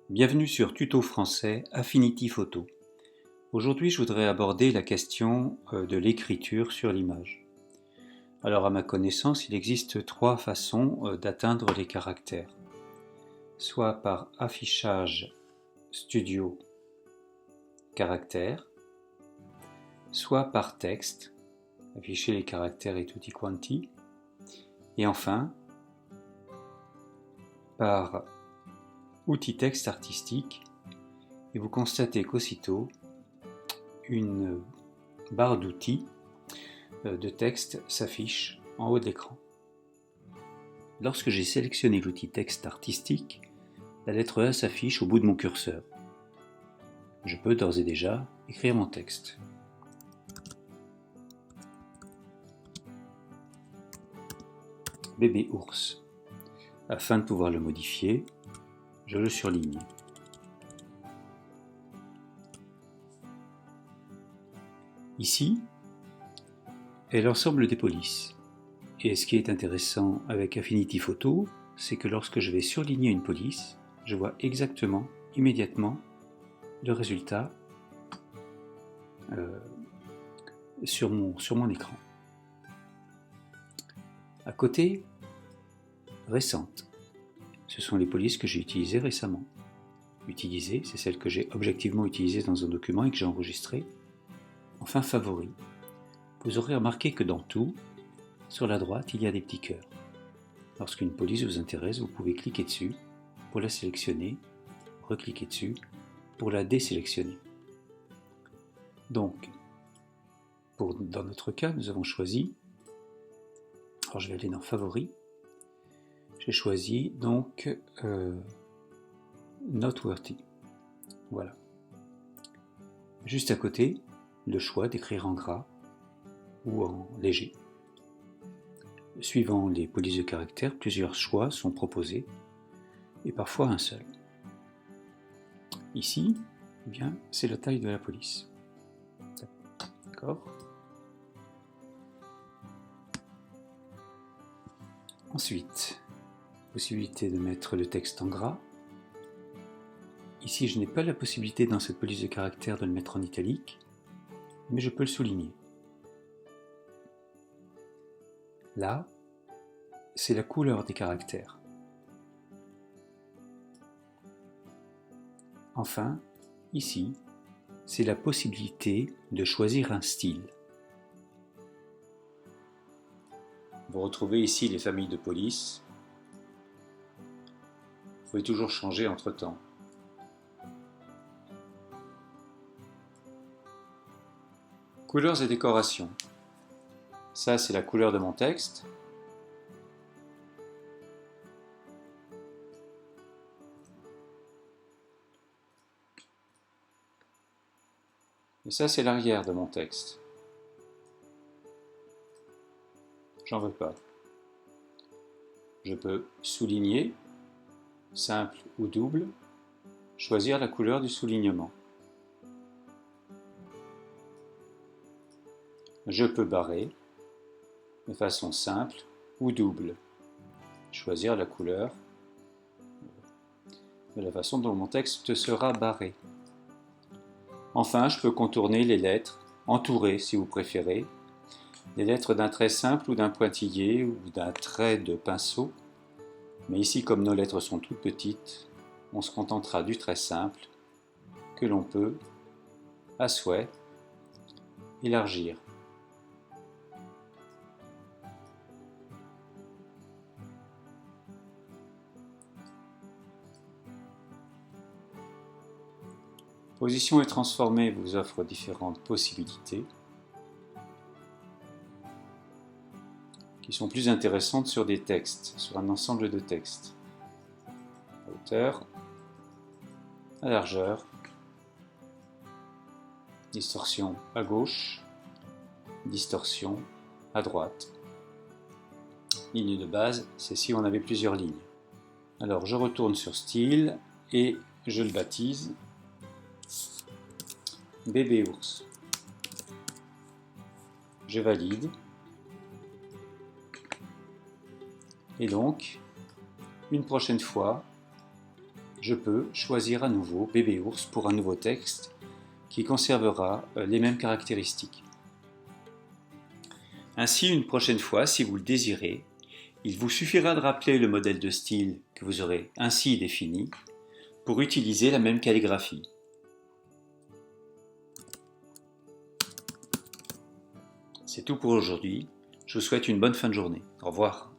Bienvenue sur Tuto français Affinity Photo. Aujourd'hui, je voudrais aborder la question de l'écriture sur l'image. Alors, à ma connaissance, il existe trois façons d'atteindre les caractères. Soit par affichage studio caractères, soit par texte, afficher les caractères et tutti quanti, et enfin par outil texte artistique, et vous constatez qu'aussitôt une barre d'outils de texte s'affiche en haut de l'écran. Lorsque j'ai sélectionné l'outil texte artistique, la lettre A s'affiche au bout de mon curseur. Je peux d'ores et déjà écrire mon texte. Bébé ours. Afin de pouvoir le modifier, je le surligne. Ici est l'ensemble des polices. Et ce qui est intéressant avec Affinity Photo, c'est que lorsque je vais surligner une police, je vois exactement, immédiatement, le résultat sur mon écran. À côté, récentes. Ce sont les polices que j'ai utilisées récemment. Utilisées, c'est celles que j'ai objectivement utilisées dans un document et que j'ai enregistré. Enfin, favoris. Vous aurez remarqué que dans tout, sur la droite, il y a des petits cœurs. Lorsqu'une police vous intéresse, vous pouvez cliquer dessus pour la sélectionner, recliquer dessus pour la désélectionner. Donc, dans notre cas, nous avons choisi, alors je vais aller dans Favoris, j'ai choisi donc Noteworthy. Voilà. Juste à côté, le choix d'écrire en gras ou en léger. Suivant les polices de caractère, plusieurs choix sont proposés et parfois un seul. Ici, eh bien, c'est la taille de la police. D'accord ? Ensuite, possibilité de mettre le texte en gras. Ici, je n'ai pas la possibilité dans cette police de caractère de le mettre en italique, mais je peux le souligner. Là, c'est la couleur des caractères. Enfin, ici, c'est la possibilité de choisir un style. Vous retrouvez ici les familles de police. Vous pouvez toujours changer entre-temps. Couleurs et décorations. Ça, c'est la couleur de mon texte. Et ça, c'est l'arrière de mon texte. J'en veux pas. Je peux souligner, simple ou double, choisir la couleur du soulignement. Je peux barrer de façon simple ou double, choisir la couleur de la façon dont mon texte sera barré. Enfin, je peux contourner les lettres, entourer si vous préférez, les lettres d'un trait simple ou d'un pointillé ou d'un trait de pinceau. Mais ici, comme nos lettres sont toutes petites, on se contentera du trait simple que l'on peut, à souhait, élargir. Position et transformer vous offre différentes possibilités qui sont plus intéressantes sur des textes, sur un ensemble de textes. À hauteur, à largeur, distorsion à gauche, distorsion à droite. Ligne de base, c'est si on avait plusieurs lignes. Alors je retourne sur style et je le baptise Bébé ours. Je valide. Et donc, une prochaine fois, je peux choisir à nouveau bébé ours pour un nouveau texte qui conservera les mêmes caractéristiques. Ainsi, une prochaine fois, si vous le désirez, il vous suffira de rappeler le modèle de style que vous aurez ainsi défini pour utiliser la même calligraphie. C'est tout pour aujourd'hui. Je vous souhaite une bonne fin de journée. Au revoir.